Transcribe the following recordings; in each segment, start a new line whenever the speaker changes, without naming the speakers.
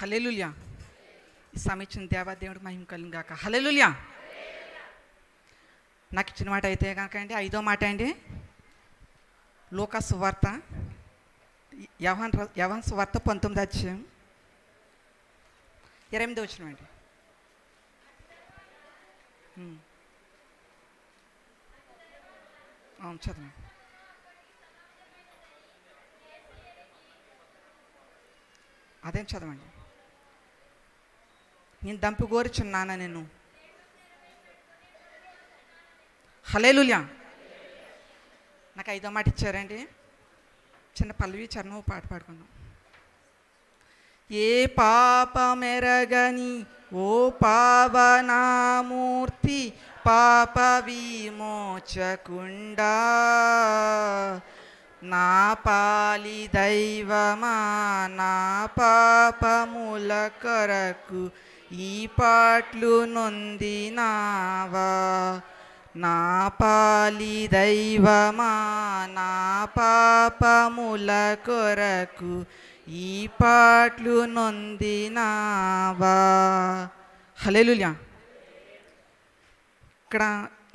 హల్లెలూయా. ఈ సమీక్షణ దేవాదేవుడికి మహిమ కలుగును గాక. హల్లెలూయా. నాకు ఇచ్చిన మాట అయితే కనుక అండి 5వ మాట అండి, లూకా సువార్త, యోహాను సువార్త 19వ అధ్యాయం 28వ వచనం అండి. చదవండి. అదేం చదవండి. నేను దంపు కోరుచున్నాను నేను. హల్లెలూయా. నాకు 5వ మాట ఇచ్చారండి. చిన్న పల్లవి చరణం పాట పాడుకుందాం. ఏ పాపమెరగని ఓ పావనామూర్తి పాప విమోచకుండా, నా పాలి దైవమా నా పాపముల కొరకు ఈ పాటలు నొందినావా, నా పాలి దైవమా నా పాపముల కొరకు ఈ పాటలు నొందినావా. హల్లెలూయా. ఇక్కడ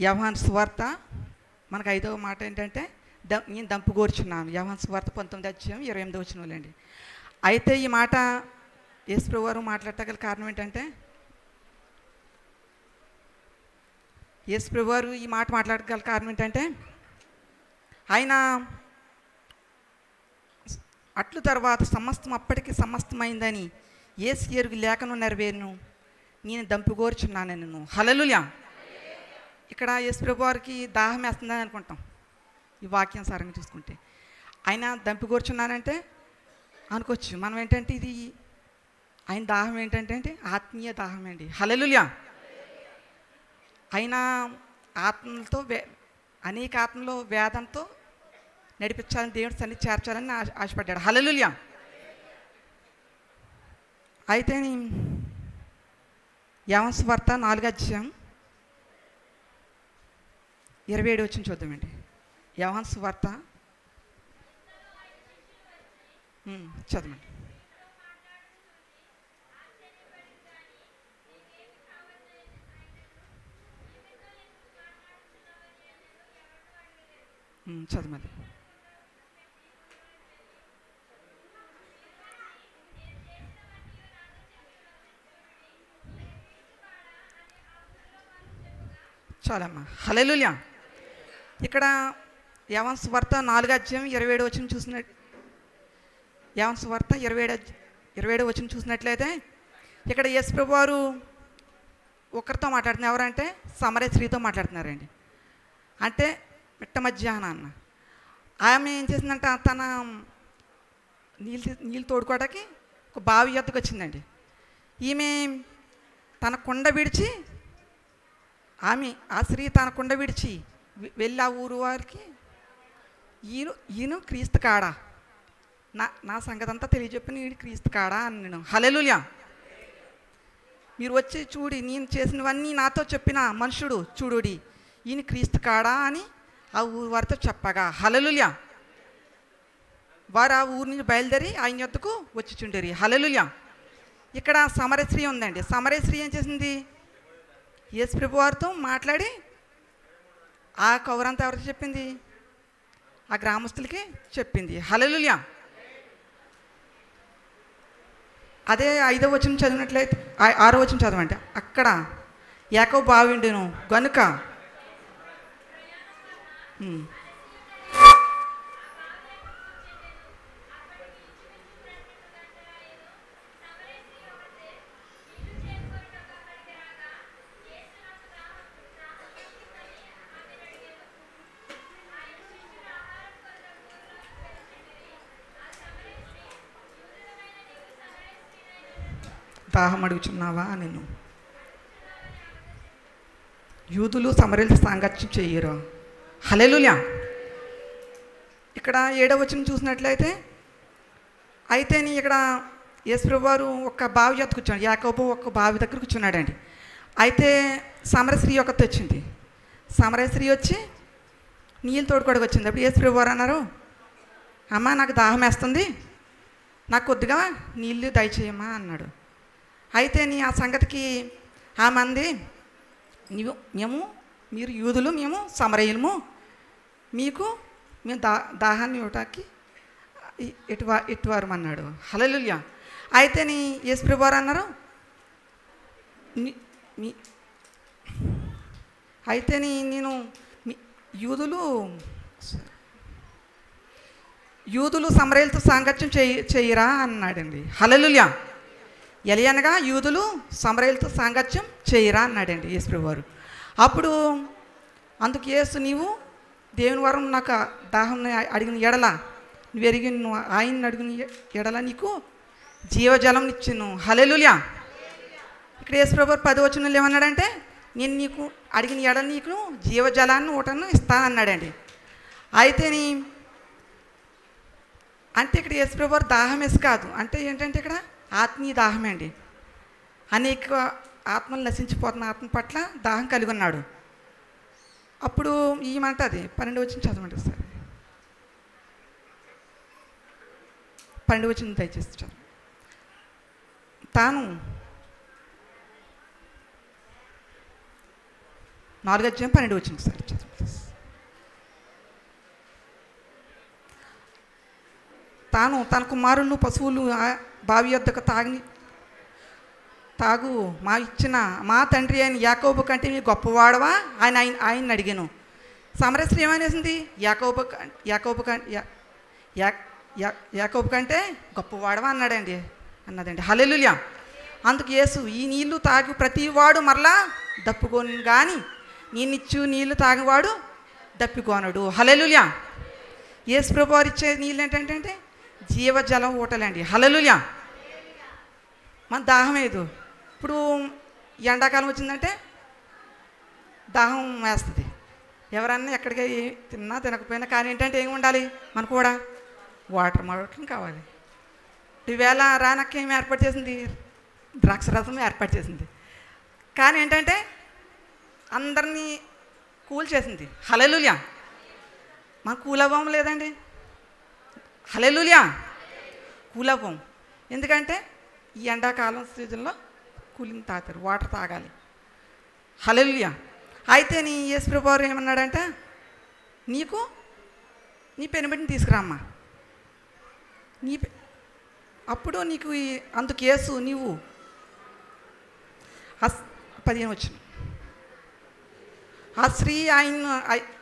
యోహాను సువార్త మనకు 5వ మాట ఏంటంటే నేను దంపు కోరుచున్నాను. యోహాను సువార్త 19వ అధ్యాయం 28వ వచనంలోండి. అయితే ఈ మాట యేసు ప్రభువు వారు మాట్లాడగల కారణం ఏంటంటే, యేసు ప్రభువు వారు ఈ మాట మాట్లాడగల కారణం ఏంటంటే, ఆయన అట్లు తర్వాత సమస్తం అప్పటికి సమస్తమైందని యేసు ఎరుగు లేఖను నెరవేరును, నేను దంపు కోరుచున్నాను నేను. హల్లెలూయా. ఇక్కడ యేసు ప్రభువు వారికి దాహం వేస్తుందని అనుకుంటాం ఈ వాక్యానుసారంగా చూసుకుంటే. ఆయన దంపు కోరుచున్నానంటే అనుకోవచ్చు మనం ఏంటంటే ఇది ఆయన దాహం ఏంటంటే ఆత్మీయ దాహం అండి. హల్లెలూయా. ఆయన ఆత్మలతో అనేక ఆత్మలో వేదంతో నడిపించాలని, దేవుడి సన్నిధి చేర్చాలని ఆశపడ్డాడు. హల్లెలూయా. అయితే యోహాను సువార్త 4వ అధ్యాయం 27వ వచనం చూద్దామండి. యోహాను సువార్త చదవండి. చదవండి. చాలమ్మా. హల్లెలూయా. ఇక్కడ యోహాను సువార్త 4వ అధ్యాయం 27వ వచనం చూసినట్టు, యోహాను సువార్త 27వ వచనం చూసినట్లయితే ఇక్కడ యేసు ప్రభువు వారు ఒకరితో మాట్లాడుతున్నారు. ఎవరంటే సమరయ స్త్రీతో మాట్లాడుతున్నారండి. అంటే మిట్ట మధ్యాహ్నాన్న ఆమె ఏం చేసిందంటే తన నీళ్ళు తోడుకోవడానికి ఒక బావి యొద్దకు వచ్చిందండి. ఈమె తన కుండ విడిచి ఆ స్త్రీ తన కుండ విడిచి వెళ్ళి ఆ ఊరు వారికి ఈయన క్రీస్తు కాడా, నా సంగతి అంతా తెలియజెప్పి నేను క్రీస్తు కాడా అని నేను. హల్లెలూయా. మీరు వచ్చి చూడి నేను చేసినవన్నీ నాతో చెప్పిన మనుషుడు చూడుడి ఈయన క్రీస్తు కాడా అని ఆ ఊరు వారితో చెప్పగా. హల్లెలూయా. వారు ఆ ఊరి నుంచి బయలుదేరి ఆయన యొద్దకు వచ్చి చుండేరి. హల్లెలూయా. ఇక్కడ సమరయ స్త్రీ ఉందండి. సమరయ స్త్రీ ఏం చేసింది, యేసు ప్రభువు వారితో మాట్లాడి ఆ కౌరంతా ఎవరికి చెప్పింది, ఆ గ్రామస్తులకి చెప్పింది. హల్లెలూయా. అదే 5వ వచనం చదివినట్లయితే 6వ వచనం చదవండి. అక్కడ యాకోబు బావి ఉండెను గనుక దాహం అడుగుచున్నావా నేను. యూదులు సమరయులతో సాంగత్యం చెయ్యరు. హల్లెలూయా. ఇక్కడ 7వ వచనం చూసినట్లయితే అయితే ఇక్కడ యేసు ప్రభువు వారు ఒక బావి యొద్ద కూర్చున్నాడు. యాకోబు ఒక బావి దగ్గర కూర్చున్నాడండి. అయితే సమరయ స్త్రీ ఒకటి వచ్చింది. సమరయ స్త్రీ వచ్చి నీళ్ళు తోడుకోవడానికి వచ్చింది. అప్పుడు యేసు ప్రభువు వారు అన్నారు, అమ్మ నాకు దాహం వేస్తుంది, నాకు కొద్దిగా నీళ్ళు దయచేయమా అన్నాడు. అయితే నీ ఆ సంగతికి ఆ మంది, మీరు యూదులు, మేము సమరయులము, మేము దాహాన్ని ఇవ్వటానికి ఎటువారు అన్నాడు. హల్లెలూయా. అయితే నీ యేసుప్రభు వారు అన్నారు, అయితే నేను యూదులు సమరయులతో సాంగత్యం చేయరా అన్నాడండి. హల్లెలూయా. ఎలియనగా యూదులు సమరయులతో సాంగత్యం చేయరా అన్నాడండి యేసుప్రభు వారు. అప్పుడు అందుకు యేసు, నీవు దేవుని వరం నాకు దాహం అడిగిన ఎడల నువ్వు ఆయన్ని అడిగిన ఎడల నీకు జీవజలం ఇచ్చాను. హల్లెలూయా. ఇక్కడ యేసుప్రభు వారు 10వ వచనంలో ఏమన్నాడంటే, నేను నీకు అడిగిన ఎడల నీకు జీవజలాన్ని ఊటను ఇస్తానన్నాడండి. అయితే అంటే ఇక్కడ యేసుప్రభు వారు దాహం వేసి కాదు, అంటే ఏంటంటే ఇక్కడ ఆత్మీయ దాహమే అండి. అనేక ఆత్మలు నశించిపోతున్న ఆత్మ పట్ల దాహం కలిగి ఉన్నాడు. అప్పుడు ఏమంటుంది 12వ వచనం చదవండి సార్. 12వ వచనం దయచేసి చదవండి. తాను 4వ అధ్యాయం 12వ వచనం సార్ చదవండి. తాను తన కుమారులు పశువులు బావి యొద్దకు తాగు మా తండ్రి అయిన యాకోబు కంటే మీ గొప్పవాడవా ఆయన అడిగాను. సమరస్త్రీ ఏమనేసింది, యాకోబు కంటే గొప్పవాడవా అన్నదండి. హల్లెలూయా. అందుకు యేసు, ఈ నీళ్లు తాగి ప్రతివాడు మరలా దప్పుకొని కానీ నేనిచ్చు నీళ్లు తాగివాడు దప్పికోనడు. హల్లెలూయా. యేసు ప్రభువు వారు ఇచ్చే నీళ్ళు ఏంటంటే జీవజలం ఊటలండి. హల్లెలూయా. మన దాహం ఏదు. ఇప్పుడు ఎండాకాలం వచ్చిందంటే దాహం వేస్తుంది. ఎవరన్నా ఎక్కడికి తిన్నా తినకపోయినా కానీ ఏంటంటే ఏమి ఉండాలి, మనకు కూడా వాటర్ కావాలి. ఈవేళ రానక్క ఏమి ఏర్పాటు చేసింది, ద్రాక్ష రసం ఏర్పాటు చేసింది. కానీ ఏంటంటే అందరినీ కూల్ చేసింది. హల్లెలూయా. మన కూల్ అవ్వం లేదండి. హల్లెలూయా. కూల్ అవ్వం. ఎందుకంటే ఈ ఎండాకాలం సీజన్లో కూలింగ్ తాగుతారు, వాటర్ తాగాలి. హల్లెలూయా. అయితే యేసుప్రభు వారు ఏమన్నాడంటే, నీ పెనిమిటిని తీసుకురామ్మా. అప్పుడు నీకు అందుకు యేసు, నీవు 15 వచ్చిన ఆ స్త్రీ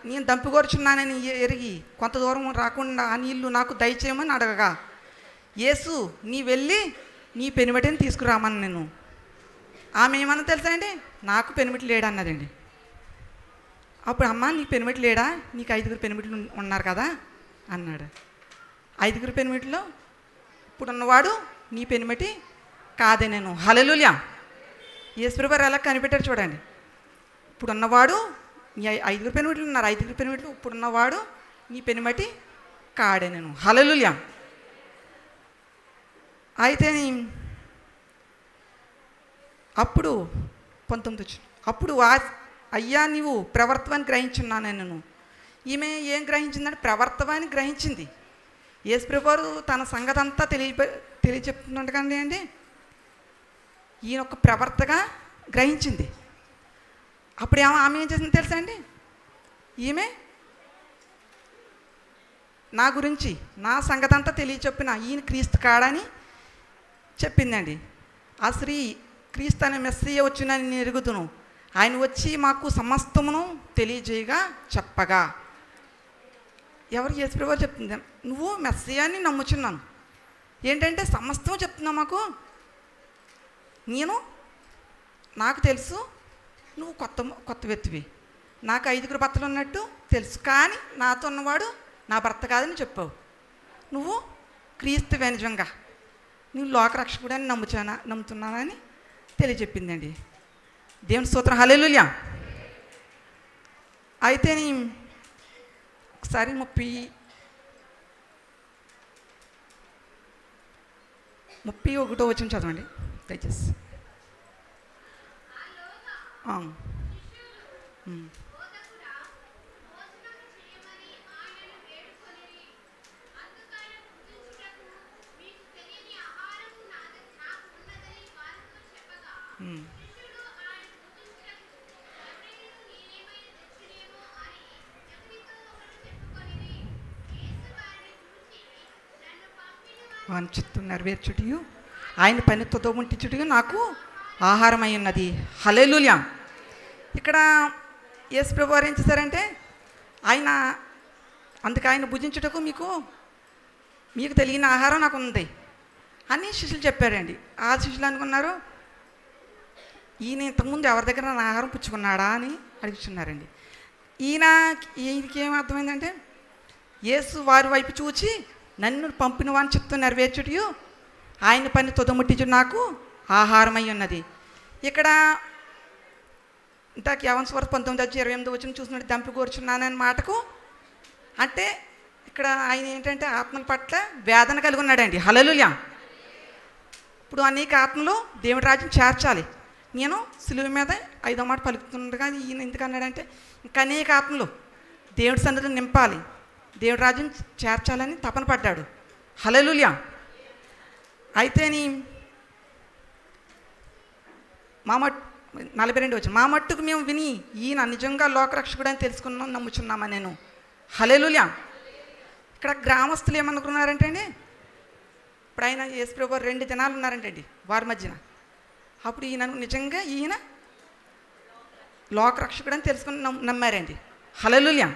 నేను దంపుకొరుచున్నానని ఎరిగి కొంత దూరం రాకుండా ఆ నీళ్లు నాకు దయచేయమని అడగగా, యేసు నీ వెళ్ళి నీ పెనిమిటిని తీసుకురామని నేను. ఆమె ఏమన్నా తెలుసా అండి, నాకు పెనిమిటి లేడా అన్నదండి. అప్పుడు అమ్మ నీకు పెనిమిటి లేడా, నీకు 5 పెనిమిట్లు ఉన్నారు కదా అన్నాడు. 5 పెనిమిట్లో ఇప్పుడున్నవాడు నీ పెనిమిటి కాదే నేను. హల్లెలూయా. యేసుప్రభు వారు ఎలా కనిపెట్టారు చూడండి. ఇప్పుడున్నవాడు నీ 5 పెనిమిట్లు ఉన్నారు, 5 పెనిమిట్లు ఇప్పుడున్నవాడు నీ పెనిమిటి కాడే నేను. హల్లెలూయా. అయితే అప్పుడు 19 వచ్చిన అప్పుడు అయ్యా నీవు ప్రవర్తవాన్ని గ్రహించున్నాను నేను. ఈమె ఏం గ్రహించిందంటే ప్రవర్తవాన్ని గ్రహించింది. యేసుప్రభు వారు తన సంగతి అంతా తెలియచెప్తున్నాడు కానీ అండి, ఈయన ఒక ప్రవర్తగా గ్రహించింది. అప్పుడు ఆమె ఏం చేసింది తెలుసా అండి, ఈమె నా గురించి నా సంగతి అంతా తెలియచెప్పిన ఈయన క్రీస్తు కాడని చెప్పిందండి. ఆ స్త్రీ క్రీస్తు అనే మెస్సీయ వచ్చినని నేను ఎరుగుదును, ఆయన వచ్చి మాకు సమస్తమును తెలియజేయగా చెప్పగా. ఎవరు యేసుప్రభు వారు చెప్తుంది, నువ్వు మెస్సీయాని నమ్ముచున్నాను, ఏంటంటే సమస్తం చెప్తున్నావు మాకు. నాకు తెలుసు నువ్వు కొత్త వ్యక్తివి, నాకు 5 భర్తలు ఉన్నట్టు తెలుసు, కానీ నాతో ఉన్నవాడు నా భర్త కాదని చెప్పావు. నువ్వు క్రీస్తువే నిజంగా, నువ్వు లోకరక్షకుడని నమ్ముతున్నానని తెలియచెప్పిందండి. దేవుని స్తోత్రం. హల్లెలూయా. అయితే ఒకసారి 31వ వచనం చదవండి దయచేసి. ఉమ్. వాంఛిత్తు నెరవేర్చుటయు ఆయన పనితో దోముంటించుటయు నాకు ఆహారం అయి ఉన్నది. హల్లెలూయా. ఇక్కడ యేసు ప్రభు వారు ఏం చేశారంటే ఆయన అందుకే ఆయన భుజించుటకు మీకు తెలియని ఆహారం నాకు ఉంది అని శిష్యులు చెప్పారండి. ఆ శిష్యులు అనుకున్నారు ఈయన ఇంతకుముందు ఎవరి దగ్గర నా ఆహారం పుచ్చుకున్నాడా అని అడుగుతున్నారండి. ఈయనకి ఏం అర్థమైందంటే యేసు వారి వైపు చూచి నన్ను పంపిన వాని చిత్తం నెరవేర్చుటయు ఆయన పని తొదముట్టించు నాకు ఆహారం అయి ఉన్నది. ఇక్కడ ఇందాక యెహోవా సువార్త 19:28 చూసినట్టు దంపి కూర్చున్నానని మాటకు అంటే ఇక్కడ ఆయన ఏంటంటే ఆత్మల పట్ల వేదన కలిగి ఉన్నాడండి. హల్లెలూయా. ఇప్పుడు అనేక ఆత్మలు దేవుడి రాజ్యం చేర్చాలి. నేను సిలువ మీద 5వ మాట పలుకుతుండగా ఈయన ఎందుకు అన్నాడంటే ఇంకా అనేక ఆత్మలు దేవుడి సన్నిధిలో నింపాలి, దేవుడి రాజ్యం చేర్చాలని తపన పడ్డాడు. హల్లెలూయా. అయితేని మా 42 వచ్చిన మా మట్టుకు మేము విని ఈయన నిజంగా లోకరక్షకుడు అని తెలుసుకున్నాం నమ్ముచున్నామా నేను. హల్లెలూయా. ఇక్కడ గ్రామస్తులు ఏమనుకున్నారంటే అండి ఇప్పుడు ఆయన యేసు ప్రభు 2 దినాలు ఉన్నారంటండి వారి మధ్యన. అప్పుడు నిజంగా ఈయన లోకరక్షకుడు అని తెలుసుకుని నమ్మారండి. హల్లెలూయా.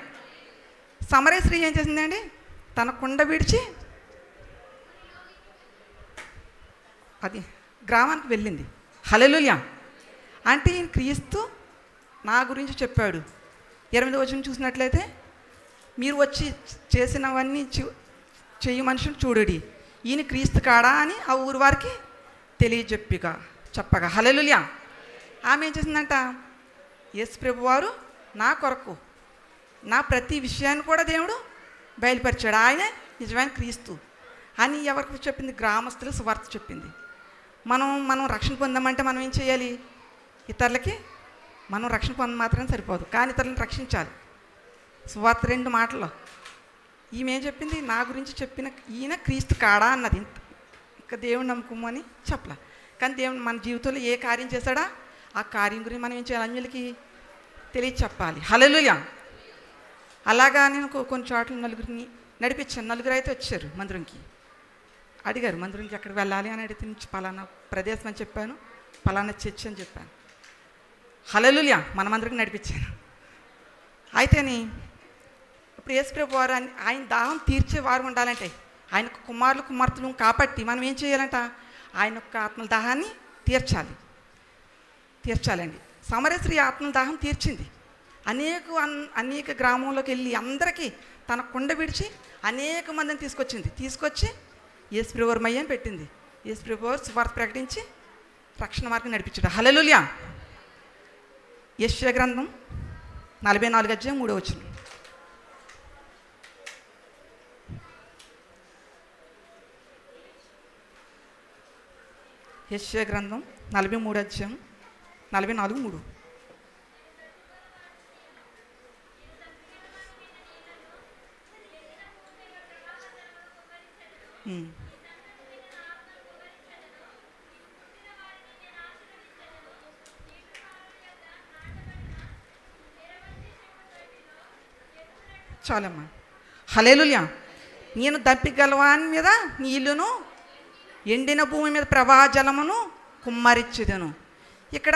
సమరయ స్త్రీ ఏం చేసిందండి తన కుండ విడిచి అది గ్రామానికి వెళ్ళింది. హల్లెలూయా. అంటే ఈయన క్రీస్తు నా గురించి చెప్పాడు. 8వ వచనం చూసినట్లయితే మీరు వచ్చి చేసినవన్నీ చెయ్యి మనుషులు చూడుడి ఈయన క్రీస్తు కాడా అని ఆ ఊరు వారికి చెప్పగా. హల్లెలూయా. ఆమె ఏం చేసిందంట యేసు ప్రభు వారు నా కొరకు నా ప్రతి విషయాన్ని కూడా దేవుడు బయలుపరిచాడు, ఆయనే నిజమైన క్రీస్తు అని ఎవరికి చెప్పింది? గ్రామస్తులు సువార్త చెప్పింది. మనం రక్షణ పొందామంటే మనం ఏం చేయాలి? ఇతరులకి మనం రక్షణ పొంద మాత్రమే సరిపోదు, కానీ ఇతరులను రక్షించాలి. సువార్త 2 మాటల్లో ఈమె ఏం చెప్పింది? నా గురించి చెప్పిన ఈయన క్రీస్తు కాడా అన్నది. ఇంకా దేవుడు నమ్ముకోమని చెప్పలే, కానీ దేవుడు మన జీవితంలో ఏ కార్యం చేశాడా ఆ కార్యం గురించి మనం ఏం చేయాలి? అన్యులకి తెలియచెప్పాలి. హల్లెలూయా. అలాగా నేను కొన్ని చోట్ల నలుగురిని నడిపించాను. 9 అయితే వచ్చారు మందిరంకి. అడిగారు మందిరంకి ఎక్కడికి వెళ్ళాలి అని అడిగితే నుంచి పలానా ప్రదేశం అని చెప్పాను, పలానా చర్చ్ అని చెప్పాను. హల్లెలూయా. మన మందిరికి నడిపించాను. అయితేని ఇప్పుడు యేసు ప్రభు వారు ఆయన దాహం తీర్చే వారు ఉండాలంటే ఆయన కుమారులు కుమార్తెలు కాబట్టి మనం ఏం చేయాలంట? ఆయన యొక్క ఆత్మల దాహాన్ని తీర్చాలండి. సమరయ స్త్రీ ఆత్మల దాహం తీర్చింది. అనేక గ్రామంలోకి వెళ్ళి అందరికీ తన కుండ విడిచి అనేక మందిని తీసుకొచ్చి యేసు ప్రభు వారు మయ్యని పెట్టింది. యేసు ప్రభు వారు సువార్త ప్రకటించి రక్షణ మార్గం నడిపించాడు. హల్లెలూయా. యెషయా గ్రంథం 44:3 యెషయా గ్రంథం 43:44-3. చాలమ్మా. హల్లెలూయా. నేను దప్పిగలవాని మీద నీళ్లును ఎండిన భూమి మీద ప్రవాహ జలమును కుమ్మరిచ్చేదను. ఇక్కడ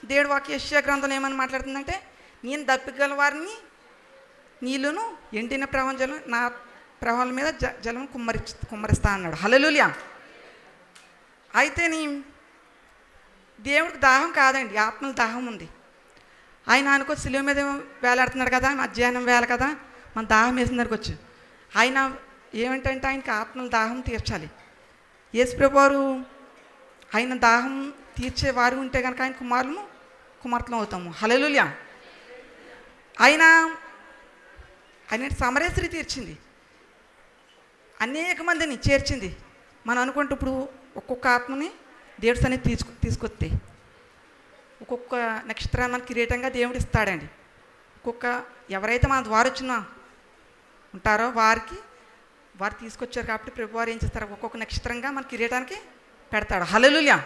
దేవుడు వాక్య యెషయా గ్రంథంలో ఏమని మాట్లాడుతుందంటే నేను దప్పిగలవారిని నీళ్లును ఎండిన ప్రవాహ జలం నా ప్రవాహాల మీద జలం కుమ్మరిస్తా అన్నాడు. హల్లెలూయా. అయితే దేవుడికి దాహం కాదండి, ఆత్మల దాహం ఉంది. ఆయన అనుకో సిలువ మీద వేలాడుతున్నాడు కదా, మధ్యాహ్నం వేళ కదా, మన దాహం వేసిన దగ్గరకు వచ్చు. ఆయన ఏమిటంటే ఆయనకి ఆత్మల దాహం తీర్చాలి. యేసు ప్రభు వారు ఆయన దాహం తీర్చేవారు ఉంటే కనుక ఆయన కుమార్తెలు అవుతాము. హల్లెలూయా. ఆయన సమరయ స్త్రీ తీర్చింది, అనేక మందిని చేర్చింది. మనం అనుకుంటే ఇప్పుడు ఒక్కొక్క ఆత్మని దేవుడి సన్నిధి తీసుకొస్తే ఒక్కొక్క నక్షత్రాన్ని మనకి కిరీటంగా దేవుడు ఇస్తాడండి. ఎవరైతే మన ద్వారా వచ్చిన ఉంటారో వారు తీసుకొచ్చారు కాబట్టి ప్రభు వారు ఏం చేస్తారు? ఒక్కొక్క నక్షత్రంగా మన కిరీటానికి పెడతాడు. హల్లెలూయా.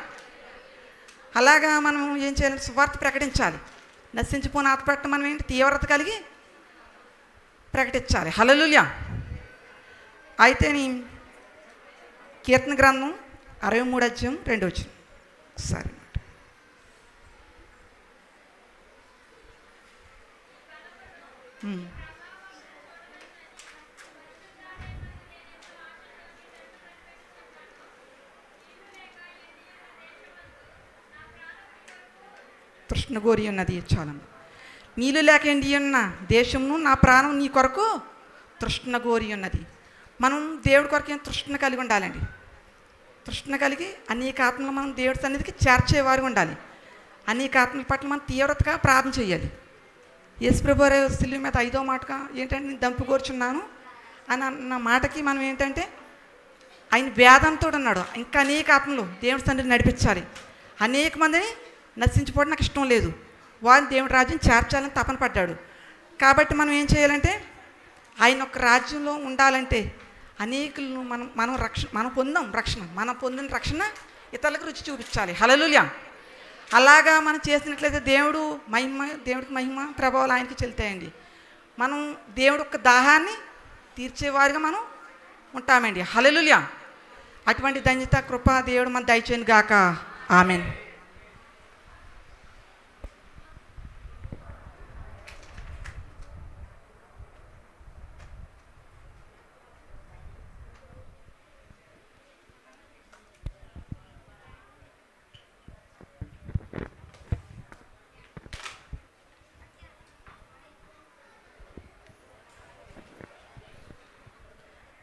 అలాగా మనం ఏం చేయాలి? సువార్త ప్రకటించాలి. నశించిపోయిన ఆత్మపట్ల మనం ఏంటి? తీవ్రత కలిగి ప్రకటించాలి. హల్లెలూయా. అయితే కీర్తన గ్రంథం 63:2 సరే. తృష్ణగోరి ఉన్నది చాలా. నీళ్ళు లేక ఎండి ఉన్న దేశమును నా ప్రాణం నీ కొరకు తృష్ణగోరి ఉన్నది. మనం దేవుడి కొరకు ఏం తృష్ణ కలిగి ఉండాలండి. తృష్ణ కలిగి అనేక ఆత్మలు మనం దేవుడి సన్నిధికి చేర్చేవారు ఉండాలి. అనేక ఆత్మల పట్ల మనం తీవ్రతగా ప్రార్థన చేయాలి. యేసుప్రభువారు శిలువ మీద 5వ మాటగా ఏంటంటే నేను దంపుకోరుచున్నాను అని అన్న మాటకి మనం ఏంటంటే ఆయన వేదంతో ఉన్నాడు. ఇంకా అనేక ఆత్మలు దేవుడి సన్నిధిని నడిపించాలి. అనేక మందిని నశించిపోవడం నాకు ఇష్టం లేదు. వారిని దేవుడి రాజ్యం చేర్చాలని తపన పడ్డాడు. కాబట్టి మనం ఏం చేయాలంటే ఆయన ఒక రాజ్యంలో ఉండాలంటే అనేకులను మనం పొందిన రక్షణ ఇతరులకు రుచి చూపించాలి. హల్లెలూయా. అలాగా మనం చేసినట్లయితే దేవుడికి మహిమ ప్రభావాలు ఆయనకి చెల్తాయండి. మనం దేవుడి యొక్క దాహాన్ని తీర్చేవారిగా మనం ఉంటామండి. హల్లెలూయా. అటువంటి ధన్యత కృప దేవుడు మన దయచేయను గాక. ఆమేన్.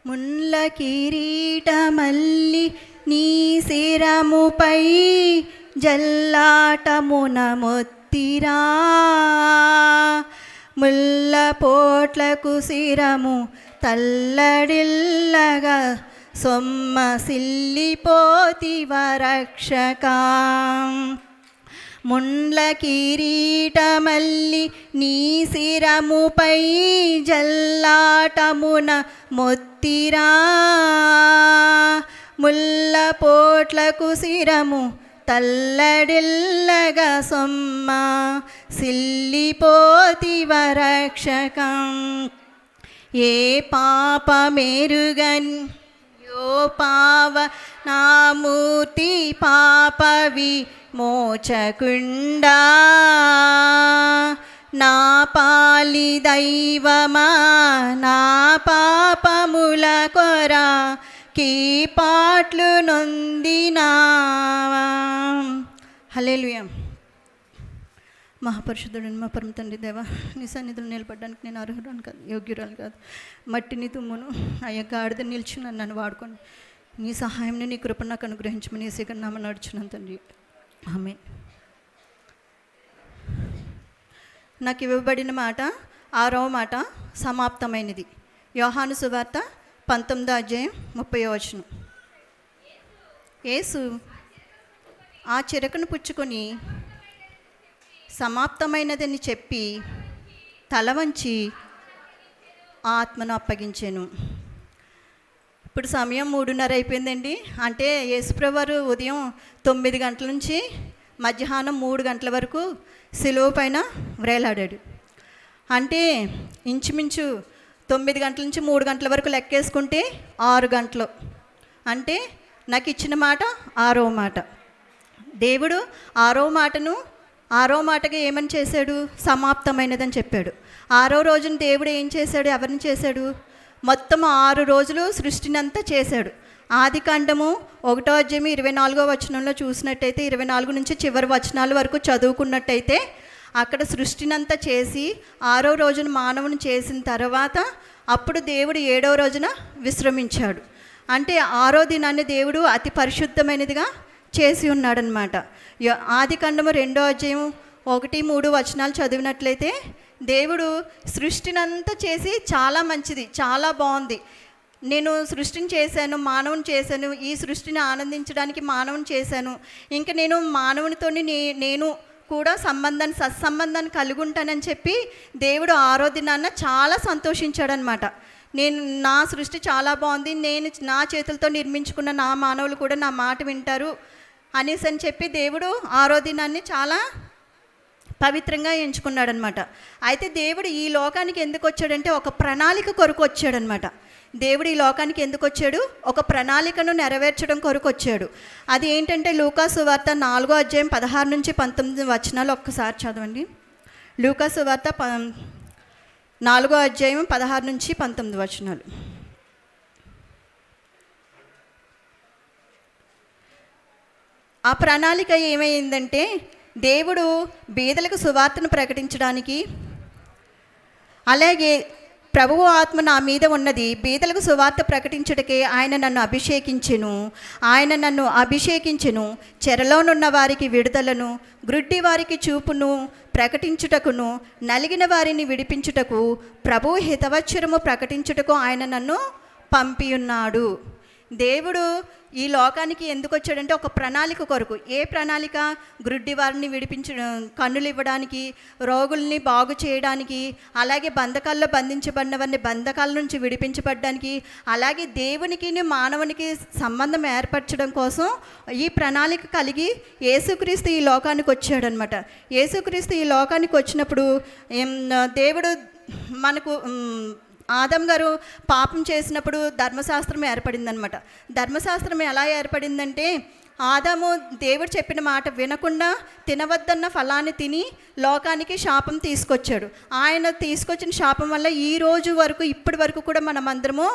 ముళ్ళ కిరీటమల్లి నీ శిరముపై జల్లాటమున మొత్తిరా, ముళ్ళ పోట్లకు శిరము తల్లడిల్లగా సొమ్మసిల్లిపోతివ రక్షకా. ముండ్ల కిరీటమల్లి నీ శిరముపై జల్లాటమున మొత్తిరా, ముళ్ళ పోట్లకు శిరము తల్లడిల్లగా సొమ్మ సిల్లిపోతివ రక్షకం. ఏ పాపమెరుగని యో పావ నామూర్తి పాపవి మోచకుండా, నా పాలి దైవమా నా పాపముల కొరా కీ పాట్లు నొందినావా. హల్లెలూయా. మహాపరిశుద్ధుడని మా పరమ తండ్రి దేవా, నీ సన్నిధిలో నిలబడడానికి నేను అర్హురాను కాదు, యోగ్యురాలు కాదు. మట్టిని తుమ్మును అయ్యా గాడిద నిల్చున్నాను, నన్ను వాడుకొని నీ సహాయంని నీ కృప నాకు అనుగ్రహించమని యేసయ్య నామమున నడుచున్నాను తండ్రి. ఆమేన్. నాకు ఇవ్వబడిన మాట 6వ మాట సమాప్తమైనది. యోహాను సువార్త 19:30. యేసు ఆ చిరకను పుచ్చుకొని సమాప్తమైనదని చెప్పి తల వంచి ఆత్మను అప్పగించాను. ఇప్పుడు సమయం 3:30 అయిపోయిందండి. అంటే యేసుప్రభువారు ఉదయం 9 గంటల నుంచి మధ్యాహ్నం 3 గంటల వరకు సిలువ పైన వ్రేలాడాడు. అంటే ఇంచుమించు 9 గంటల నుంచి 3 గంటల వరకు లెక్కేసుకుంటే 6 గంటలు. అంటే నాకు ఇచ్చిన మాట 6వ మాట. దేవుడు 6వ మాటగా ఏమని చేశాడు? సమాప్తమైనదని చెప్పాడు. 6వ రోజున దేవుడు ఏం చేశాడు? ఎవరిని చేశాడు? మొత్తం 6 రోజులు సృష్టినంతా చేశాడు. ఆదికాండము 1వ అధ్యాయం 24వ వచనంలో చూసినట్టయితే 24 నుంచి చివరి వచనాల వరకు చదువుకున్నట్టయితే అక్కడ సృష్టినంతా చేసి 6వ రోజున మానవుని చేసిన తర్వాత అప్పుడు దేవుడు 7వ రోజున విశ్రమించాడు. అంటే 6వ దినాన్ని దేవుడు అతి పరిశుద్ధమైనదిగా చేసి ఉన్నాడనమాట. ఆదికాండము 2వ అధ్యాయం 1-3 వచనాలు చదివినట్లయితే దేవుడు సృష్టినంతా చేసి చాలా మంచిది, చాలా బాగుంది, నేను సృష్టిని చేశాను, మానవుని చేశాను, ఈ సృష్టిని ఆనందించడానికి మానవుని చేశాను, ఇంకా నేను మానవునితో నేను కూడా సత్సంబంధాన్ని కలిగి ఉంటానని చెప్పి దేవుడు 6వ దినాన్న చాలా సంతోషించాడనమాట. నా సృష్టి చాలా బాగుంది, నేను నా చేతులతో నిర్మించుకున్న నా మానవులు కూడా నా మాట వింటారు, అనేసి అని చెప్పి దేవుడు 6వ దినాన్ని చాలా పవిత్రంగా ఎంచుకున్నాడనమాట. అయితే దేవుడు ఈ లోకానికి ఎందుకు వచ్చాడంటే ఒక ప్రణాళిక కొరకు వచ్చాడనమాట. దేవుడు ఈ లోకానికి ఎందుకు వచ్చాడు? ఒక ప్రణాళికను నెరవేర్చడం కొరకు వచ్చాడు. అది ఏంటంటే లూకా సువార్త 4వ అధ్యాయం 16 నుంచి 19 వచనాలు ఒక్కసారి చదవండి. లూకా సువార్త 4వ అధ్యాయం 16 నుంచి 19 వచనాలు. ఆ ప్రణాళిక ఏమైందంటే దేవుడు బీదలకు సువార్తను ప్రకటించడానికి, అలాగే ప్రభువు ఆత్మ నా మీద ఉన్నది, బీదలకు సువార్త ప్రకటించుటకే ఆయన నన్ను అభిషేకించెను, చెరలోనున్న వారికి విడుదలను, గ్రుడ్డి వారికి చూపును ప్రకటించుటకును, నలిగిన వారిని విడిపించుటకు, ప్రభువు హితవచ్చరము ప్రకటించుటకు ఆయన నన్ను పంపియున్నాడు. దేవుడు ఈ లోకానికి ఎందుకు వచ్చాడంటే ఒక ప్రణాళిక కొరకు. ఏ ప్రణాళిక? గ్రుడ్డి వారిని కన్నులు ఇవ్వడానికి, రోగుల్ని బాగు చేయడానికి, అలాగే బంధకాల్లో బంధించబడిన వారిని బంధకాల నుంచి విడిపించబడడానికి, అలాగే దేవునికి మానవునికి సంబంధం ఏర్పరచడం కోసం ఈ ప్రణాళిక కలిగి యేసుక్రీస్తు ఈ లోకానికి వచ్చాడనమాట. యేసుక్రీస్తు ఈ లోకానికి వచ్చినప్పుడు దేవుడు మనకు ఆదం గారు పాపం చేసినప్పుడు ధర్మశాస్త్రం ఏర్పడిందనమాట. ధర్మశాస్త్రం ఎలా ఏర్పడిందంటే ఆదాము దేవుడు చెప్పిన మాట వినకుండా తినవద్దన్న ఫలాన్ని తిని లోకానికి శాపం తీసుకొచ్చాడు. ఆయన తీసుకొచ్చిన శాపం వల్ల ఈ రోజు వరకు ఇప్పటి వరకు కూడా మనం అందరము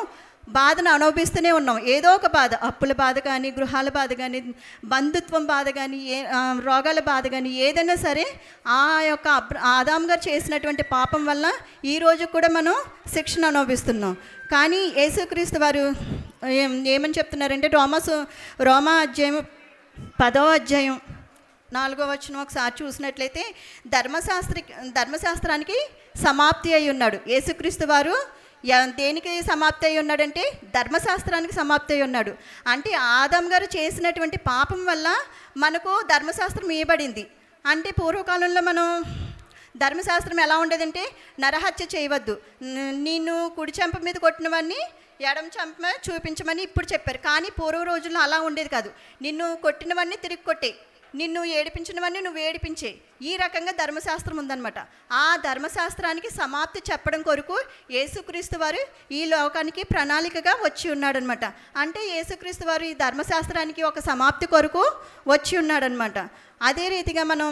బాధను అనుభవిస్తూనే ఉన్నాం. ఏదో ఒక బాధ, అప్పుల బాధ కానీ, గృహాల బాధ కానీ, బంధుత్వం బాధ కానీ, రోగాల బాధ కానీ, ఏదైనా సరే ఆ యొక్క ఆదాం గారు చేసినటువంటి పాపం వల్ల ఈరోజు కూడా మనం శిక్షను అనుభవిస్తున్నాం. కానీ యేసుక్రీస్తు వారు ఏమని చెప్తున్నారంటే రోమా అధ్యాయం 10వ అధ్యాయం 4వ వచనం ఒకసారి చూసినట్లయితే ధర్మశాస్త్రానికి సమాప్తి అయి ఉన్నాడు. యేసుక్రీస్తు వారు దేనికి సమాప్తి అయి ఉన్నాడంటే ధర్మశాస్త్రానికి సమాప్తి అయి ఉన్నాడు. అంటే ఆదాం గారు చేసినటువంటి పాపం వల్ల మనకు ధర్మశాస్త్రం ఇవ్వబడింది. అంటే పూర్వకాలంలో మనం ధర్మశాస్త్రం ఎలా ఉండేదంటే నరహత్య చేయవద్దు, నిన్ను కుడి చెంప మీద కొట్టినవన్నీ ఎడమ చెంప చూపించమని ఇప్పుడు చెప్పారు. కానీ పూర్వ రోజుల్లో అలా ఉండేది కాదు. నిన్ను కొట్టినవన్నీ తిరిగి కొట్టే, నిన్ను ఏడిపించినవన్నీ నువ్వు ఏడిపించే, ఈ రకంగా ధర్మశాస్త్రం ఉందన్నమాట. ఆ ధర్మశాస్త్రానికి సమాప్తి చెప్పడం కొరకు యేసుక్రీస్తు వారు ఈ లోకానికి ప్రణాళికగా వచ్చి ఉన్నాడనమాట. అంటే యేసుక్రీస్తు వారు ఈ ధర్మశాస్త్రానికి ఒక సమాప్తి కొరకు వచ్చి ఉన్నాడనమాట. అదే రీతిగా మనం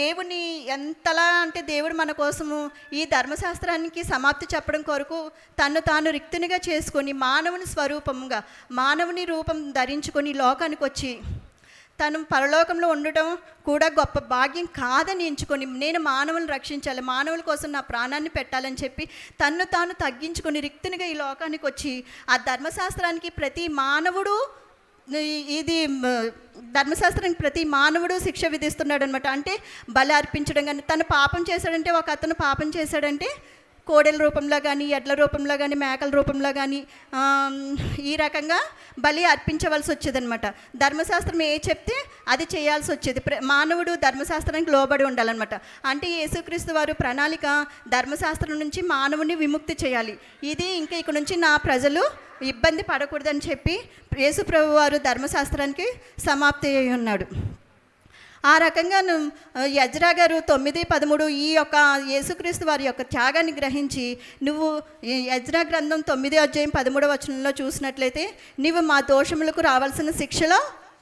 దేవుని ఎంతలా అంటే దేవుడు మన కోసము ఈ ధర్మశాస్త్రానికి సమాప్తి చెప్పడం కొరకు తను తాను రిక్తునిగా చేసుకొని మానవుని స్వరూపంగా మానవుని రూపం ధరించుకొని లోకానికి వచ్చి తను పరలోకంలో ఉండటం కూడా గొప్ప భాగ్యం కాదని ఎంచుకొని నేను మానవులను రక్షించాలి, మానవుల కోసం నా ప్రాణాన్ని పెట్టాలని చెప్పి తన్ను తాను తగ్గించుకొని రిక్తునిగా ఈ లోకానికి వచ్చి ఆ ధర్మశాస్త్రానికి ప్రతి మానవుడు ప్రతి మానవుడు శిక్ష విధిస్తున్నాడు అనమాట. అంటే బలి అర్పించడం కానీ, తను పాపం చేశాడంటే ఒక అతను పాపం చేశాడంటే కోడెల రూపంలో కానీ, ఎడ్ల రూపంలో కానీ, మేకల రూపంలో కానీ ఈ రకంగా బలి అర్పించవలసి వచ్చేదనమాట. ధర్మశాస్త్రం ఏ చెప్తే అది చేయాల్సి వచ్చేది. మానవుడు ధర్మశాస్త్రానికి లోబడి ఉండాలన్నమాట. అంటే యేసుక్రీస్తు వారు ప్రణాళిక ధర్మశాస్త్రం నుంచి మానవుని విముక్తి చేయాలి. ఇది ఇంకా ఇక నుంచి నా ప్రజలు ఇబ్బంది పడకూడదని చెప్పి యేసు ప్రభు వారు ధర్మశాస్త్రానికి సమాప్తి అయి ఉన్నాడు. ఆ రకంగా ఎజ్రా గారు 9:13 ఈ యొక్క యేసుక్రీస్తు వారి యొక్క త్యాగాన్ని గ్రహించి నువ్వు ఎజ్రా గ్రంథం 9వ అధ్యాయం 13వ వచనంలో చూసినట్లయితే నువ్వు మా దోషములకు రావాల్సిన శిక్షలో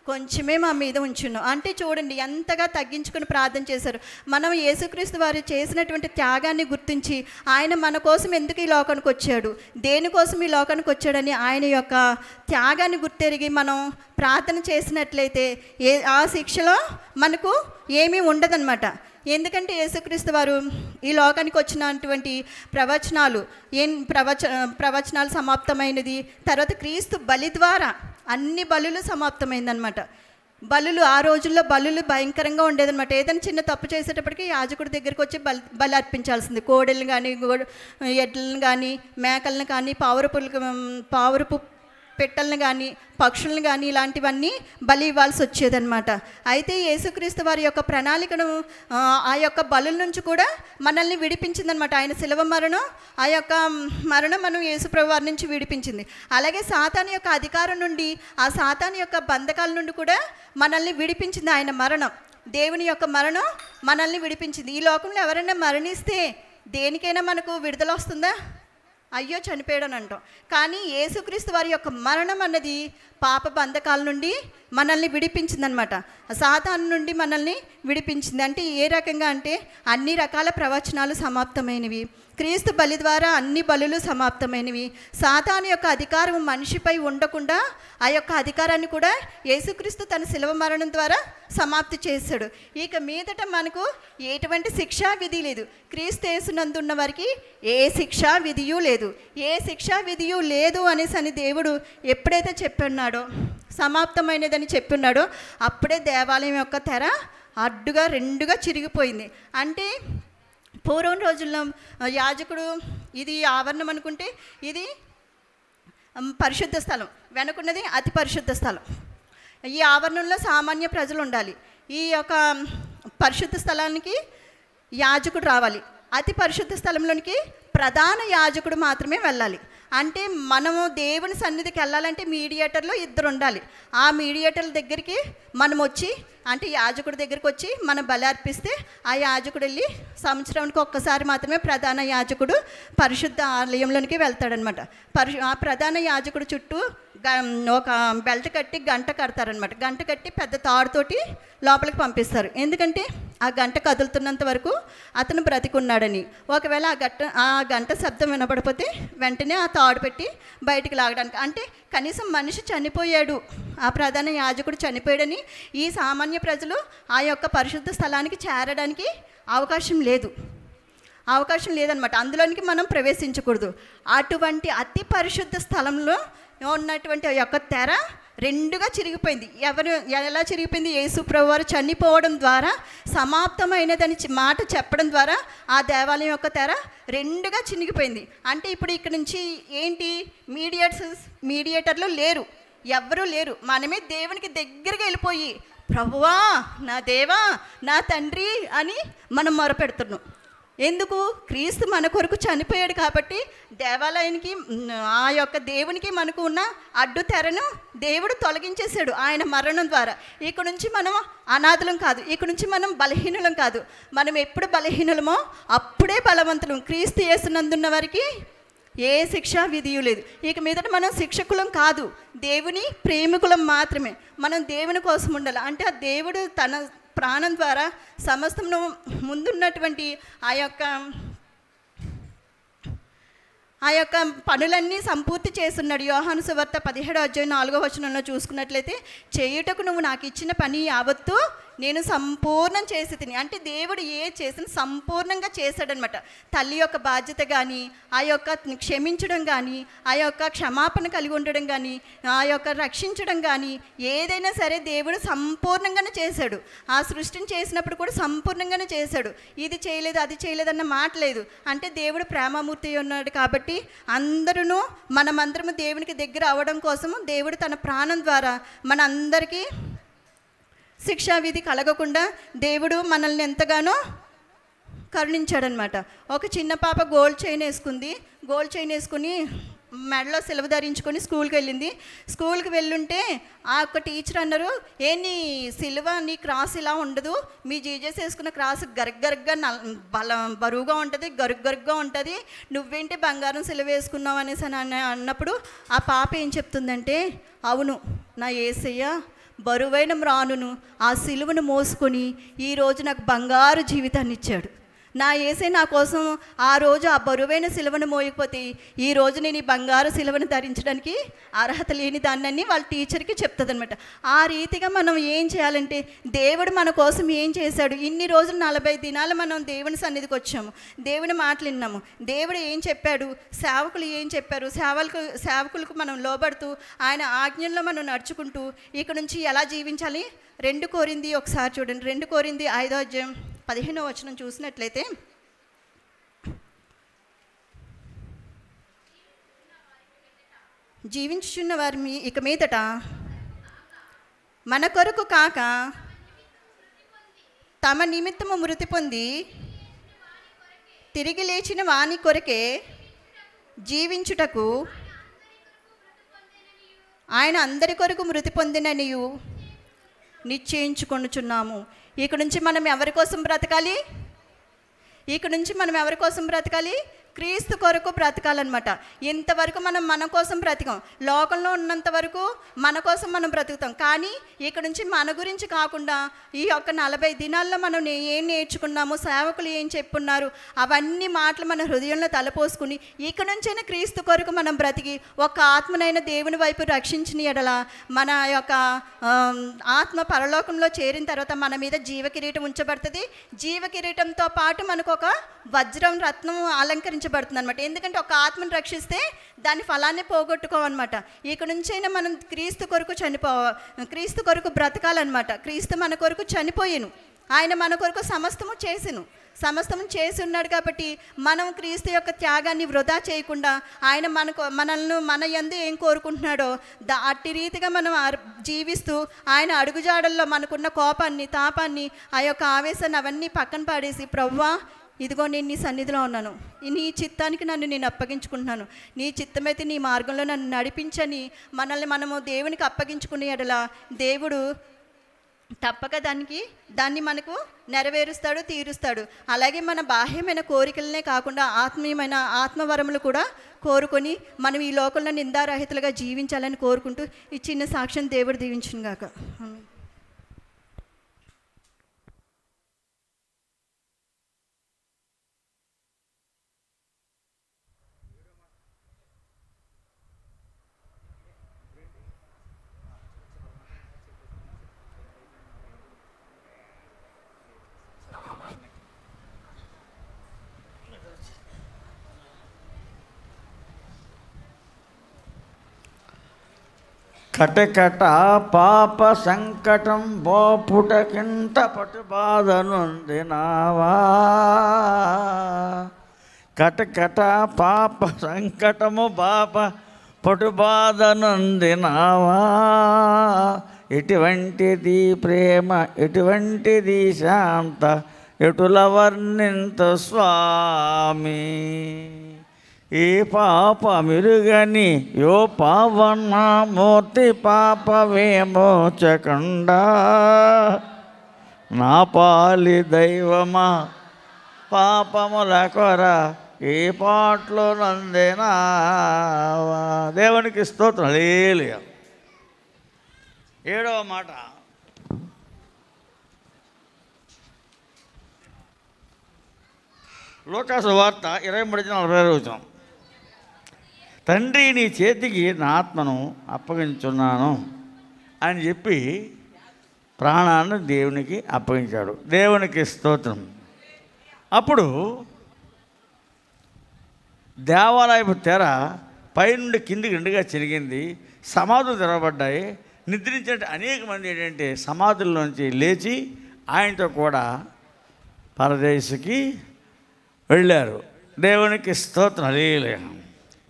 కొంచెమే మా మీద ఉంచును. అంటే చూడండి ఎంతగా తగ్గించుకుని ప్రార్థన చేశారు. మనం యేసుక్రీస్తు వారు చేసినటువంటి త్యాగాన్ని గుర్తించి ఆయన మన కోసం ఎందుకు ఈ లోకానికి వచ్చాడు, దేనికోసం ఈ లోకానికి వచ్చాడని ఆయన యొక్క త్యాగాన్ని గుర్తెరిగి మనం ప్రార్థన చేసినట్లయితే ఆ శిక్షలో మనకు ఏమీ ఉండదన్నమాట. ఎందుకంటే యేసుక్రీస్తు వారు ఈ లోకానికి వచ్చినటువంటి ప్రవచనాలు సమాప్తమైనది. తర్వాత క్రీస్తు బలి ద్వారా అన్ని బలులు సమాప్తమైందనమాట. బలులు ఆ రోజుల్లో బలులు భయంకరంగా ఉండేదన్నమాట. ఏదైనా చిన్న తప్పు చేసేటప్పటికి యాజకుడి దగ్గరికి వచ్చి బలి అర్పించాల్సింది. కోడెలను కానీ, ఎడ్లను కానీ, మేకలను కానీ, పావురపు పెట్టెలను కానీ పక్షులను కానీ ఇలాంటివన్నీ బలి ఇవ్వాల్సి వచ్చేదన్నమాట. అయితే యేసుక్రీస్తు వారి యొక్క ప్రణాళికను ఆ యొక్క బలుల నుంచి కూడా మనల్ని విడిపించిందనమాట. ఆయన శిలువ మరణం, ఆ యొక్క మరణం మనం యేసుప్రభు వారి నుంచి విడిపించింది. అలాగే సాతాను యొక్క అధికారం నుండి, ఆ సాతాను యొక్క బంధకాల నుండి కూడా మనల్ని విడిపించింది ఆయన మరణం. దేవుని యొక్క మరణం మనల్ని విడిపించింది. ఈ లోకంలో ఎవరైనా మరణిస్తే దేనికైనా మనకు విడుదల వస్తుందా? అయ్యో చనిపోయాడని అంటాం. కానీ యేసుక్రీస్తు వారి యొక్క మరణం అన్నది పాప బంధకాల నుండి మనల్ని విడిపించిందనమాట. సాతాను నుండి మనల్ని విడిపించింది. అంటే ఏ రకంగా అంటే అన్ని రకాల ప్రవచనాలు సమాప్తమైనవి, క్రీస్తు బలి ద్వారా అన్ని బలులు సమాప్తమైనవి. సాతాను యొక్క అధికారం మనిషిపై ఉండకుండా ఆ యొక్క అధికారాన్ని కూడా యేసుక్రీస్తు తన శిలువ మరణం ద్వారా సమాప్తి చేశాడు. ఇక మీదట మనకు ఎటువంటి శిక్షా విధి లేదు. క్రీస్తు యేసునందున్న వారికి ఏ శిక్షా విధియు లేదు. ఏ శిక్షా విధియు లేదు అనేసి దేవుడు ఎప్పుడైతే చెప్పన్నాడో, సమాప్తమైనదని చెప్పున్నాడో, అప్పుడే దేవాలయం యొక్క తెర అడ్డుగా రెండుగా చిరిగిపోయింది. అంటే పూర్వం రోజుల్లో యాజకుడు ఇది ఆవరణం అనుకుంటే ఇది పరిశుద్ధ స్థలం, వెనుకున్నది అతి పరిశుద్ధ స్థలం. ఈ ఆవరణంలో సామాన్య ప్రజలు ఉండాలి. ఈ యొక్క పరిశుద్ధ స్థలానికి యాజకుడు రావాలి. అతి పరిశుద్ధ స్థలంలోనికి ప్రధాన యాజకుడు మాత్రమే వెళ్ళాలి. అంటే మనము దేవుని సన్నిధికి వెళ్ళాలంటే మీడియేటర్లు ఇద్దరు ఉండాలి. ఆ మీడియేటర్ల దగ్గరికి మనం వచ్చి, అంటే యాజకుడి దగ్గరికి వచ్చి మనం బలి అర్పిస్తే ఆ యాజకుడు వెళ్ళి సంవత్సరానికి ఒక్కసారి మాత్రమే ప్రధాన యాజకుడు పరిశుద్ధ ఆలయంలోనికి వెళ్తాడనమాట. ఆ ప్రధాన యాజకుడు చుట్టూ ఒక బెల్ట్ కట్టి గంట కడతారనమాట. గంట కట్టి పెద్ద తాడుతోటి లోపలికి పంపిస్తారు. ఎందుకంటే ఆ గంట కదులుతున్నంత వరకు అతను బ్రతికున్నాడని. ఒకవేళ ఆ గంట శబ్దం వినపడిపోతే వెంటనే ఆ తాడు పెట్టి బయటికి లాగడానికి. అంటే కనీసం మనిషి చనిపోయాడు, ఆ ప్రధాన యాజకుడు చనిపోయాడని ఈ సామాన్య ప్రజలు ఆ యొక్క పరిశుద్ధ స్థలానికి చేరడానికి అవకాశం లేదనమాట. అందులోనికి మనం ప్రవేశించకూడదు. అటువంటి అతి పరిశుద్ధ స్థలంలో ఉన్నటువంటి ఆ యొక్క తెర రెండుగా చిరిగిపోయింది. ఎలా చిరిగిపోయింది? యేసు ప్రభు వారు చనిపోవడం ద్వారా సమాప్తమైనదని మాట చెప్పడం ద్వారా ఆ దేవాలయం యొక్క తెర రెండుగా చినిగిపోయింది. అంటే ఇప్పుడు ఇక్కడ నుంచి ఏంటి, మీడియేటర్లు లేరు, ఎవ్వరూ లేరు. మనమే దేవునికి దగ్గరగా వెళ్ళిపోయి ప్రభువా, నా దేవా, నా తండ్రి అని మనం మొరపెడుతున్నాం. ఎందుకు? క్రీస్తు మన కొరకు చనిపోయాడు కాబట్టి దేవాలయానికి, ఆ యొక్క దేవునికి మనకు ఉన్న అడ్డు తెరను దేవుడు తొలగించేశాడు ఆయన మరణం ద్వారా. ఇక నుంచి మనం అనాథులం కాదు, ఇక నుంచి మనం బలహీనులం కాదు. మనం ఎప్పుడు బలహీనులమో అప్పుడే బలవంతులం. క్రీస్తు యేసునందున్న వారికి ఏ శిక్షా విధియు లేదు. ఇక మీదట మనం శిక్షకులం కాదు, దేవుని ప్రేమికులం మాత్రమే. మనం దేవుని కోసం ఉండాలి. అంటే ఆ దేవుడు తన ప్రాణం ద్వారా సమస్తమును ముందున్నటువంటి ఆ యొక్క పనులన్నీ సంపూర్తి చేస్తున్నాడు. యోహాను సువార్త 17:4 చూసుకున్నట్లయితే, చేయుటకు నువ్వు నాకు ఇచ్చిన పని యావత్తు నేను సంపూర్ణం చేసి తిని. అంటే దేవుడు ఏ చేసిన సంపూర్ణంగా చేశాడనమాట. తల్లి యొక్క బాధ్యత కానీ, ఆ యొక్క క్షమించడం కానీ, ఆ యొక్క క్షమాపణ కలిగి ఉండడం కానీ, ఆ యొక్క రక్షించడం కానీ, ఏదైనా సరే దేవుడు సంపూర్ణంగానే చేశాడు. ఆ సృష్టిని చేసినప్పుడు కూడా సంపూర్ణంగానే చేశాడు. ఇది చేయలేదు, అది చేయలేదన్న మాట లేదు. అంటే దేవుడు ప్రేమమూర్తి ఉన్నాడు కాబట్టి మనమందరము దేవునికి దగ్గర అవ్వడం కోసము దేవుడు తన ప్రాణం ద్వారా మన అందరికీ శిక్షావిధి కలగకుండా దేవుడు మనల్ని ఎంతగానో కరుణించాడనమాట. ఒక చిన్న పాప గోల్డ్ చైన్ వేసుకుని మెడలో సిలువ ధరించుకొని స్కూల్కి వెళ్ళింది. స్కూల్కి వెళ్ళుంటే ఆ యొక్క టీచర్ అన్నారు, నీ సిలువ, నీ క్రాస్ ఇలా ఉండదు, మీ జీజస్ వేసుకున్న క్రాస్ గరగ్గరగ్గా బరువుగా ఉంటుంది, గరుగ్గా ఉంటుంది, నువ్వేంటి బంగారం సిలువ వేసుకున్నావు అనేసి అన్నప్పుడు ఆ పాప ఏం చెప్తుందంటే, అవును, నా యేసయ్య బరువైన మ్రానును ఆ సిలువను మోసుకొని ఈరోజు నాకు బంగారు జీవితాన్ని ఇచ్చాడు. నా యేసే నా కోసం ఆ రోజు ఆ బరువైన సిలువను మోయకపోతే ఈరోజు నేను ఈ బంగారు సిలువను ధరించడానికి అర్హత లేని దాన్ని వాళ్ళ టీచర్కి చెప్తుంది అనమాట. ఆ రీతిగా మనం ఏం చేయాలంటే, దేవుడు మన కోసం ఏం చేశాడు, ఇన్ని రోజులు 40 దినాలు మనం దేవుని సన్నిధికి వచ్చాము, దేవుని మాటలు విన్నాము, దేవుడు ఏం చెప్పాడు, సేవకులు ఏం చెప్పారు, సేవకులకు మనం లోబడుతూ ఆయన ఆజ్ఞల్లో మనం నడుచుకుంటూ ఇక నుంచి ఎలా జీవించాలి. 2 కొరింథీ ఒకసారి చూడండి. 2 కొరింథీ 5:15 చూసినట్లయితే, జీవించుచున్న వారి ఇక మీదట మన కొరకు కాక తమ నిమిత్తము మృతి పొంది తిరిగి లేచిన వాని కొరకే జీవించుటకు ఆయన అందరి కొరకు మృతి పొందిననియు నిశ్చయించుకొనుచున్నాము. ఇక నుంచి మనం ఎవరి కోసం బ్రతకాలి? క్రీస్తు కొరకు బ్రతకాలన్నమాట. ఇంతవరకు మనం మన కోసం బ్రతికాం, లోకంలో ఉన్నంత వరకు మన కోసం మనం బ్రతుకుతాం. కానీ ఇక నుంచి మన గురించి కాకుండా ఈ యొక్క 40 దినాల్లో మనం ఏం నేర్చుకున్నాము, సేవకులు ఏం చెప్పున్నారు, అవన్నీ మాటలు మన హృదయంలో తలపోసుకుని ఇక నుంచైనా క్రీస్తు కొరకు మనం బ్రతికి ఒక ఆత్మనైన దేవుని వైపు రక్షించిన ఎడల మన యొక్క ఆత్మ పరలోకంలో చేరిన తర్వాత మన మీద జీవ కిరీటం ఉంచబడుతుంది. జీవ కిరీటంతో పాటు మనకు ఒక వజ్రం రత్నం అలంకరించబడుతుంది అనమాట. ఎందుకంటే ఒక ఆత్మను రక్షిస్తే దాని ఫలాన్ని పోగొట్టుకోవన్నమాట. ఇక నుంచైనా మనం క్రీస్తు కొరకు బ్రతకాలన్నమాట. క్రీస్తు మన కొరకు చనిపోయాను, ఆయన మన కొరకు సమస్తము చేసి ఉన్నాడు. కాబట్టి మనం క్రీస్తు యొక్క త్యాగాన్ని వృధా చేయకుండా ఆయన మన యందు ఏం కోరుకుంటున్నాడో అట్టి రీతిగా మనం జీవిస్తూ ఆయన అడుగుజాడల్లో మనకున్న కోపాన్ని, తాపాన్ని, ఆ యొక్క ఆవేశాన్ని అవన్నీ పక్కన పాడేసి, ప్రభువా ఇదిగో నేను నీ సన్నిధిలో ఉన్నాను, నీ చిత్తానికి నన్ను నేను అప్పగించుకుంటున్నాను, నీ చిత్తమైతే నీ మార్గంలో నన్ను నడిపించని మనము దేవునికి అప్పగించుకునే ఎడల దేవుడు తప్పక దాన్ని మనకు నెరవేరుస్తాడు, తీరుస్తాడు. అలాగే మన బాహ్యమైన కోరికలనే కాకుండా ఆత్మీయమైన ఆత్మవరములు కూడా కోరుకొని మనం ఈ లోకంలో నిందారహితులుగా జీవించాలని కోరుకుంటూ ఈ చిన్న సాక్ష్యం దేవుడు దీవించును గాక.
కటకట పాప సంకటం బాపుటకింత పటు బాధ నొందినావా. కటకట పాప సంకటము బాప పటు బాధ నొందినావా. ఎటువంటిది ప్రేమ, ఎటువంటిది శాంత, ఎటుల వర్ణింత స్వామి. ఏ పాప మిరుగని యో పావనమూర్తి పాప విమోచకుండా. నా పాలి దైవమా పాపముల కొర ఏ పాటలు నందినావా. దేవునికి స్తోత్రం. హల్లెలూయా. 7వ మాట, లూకాసు వార్త 23:40. తండ్రి నీ చేతికి నా ఆత్మను అప్పగించున్నాను అని చెప్పి ప్రాణాన్ని దేవునికి అప్పగించాడు. దేవునికి స్తోత్రం. అప్పుడు దేవాలయపు తెర పైనుండి కిందికి 2గా చెరిగింది. సమాధులు తెరవబడ్డాయి. నిద్రించే అనేక మంది ఏంటంటే సమాధుల్లోంచి లేచి ఆయనతో కూడా పరదేశుకి వెళ్ళారు. దేవునికి స్తోత్రం. హల్లెలూయా.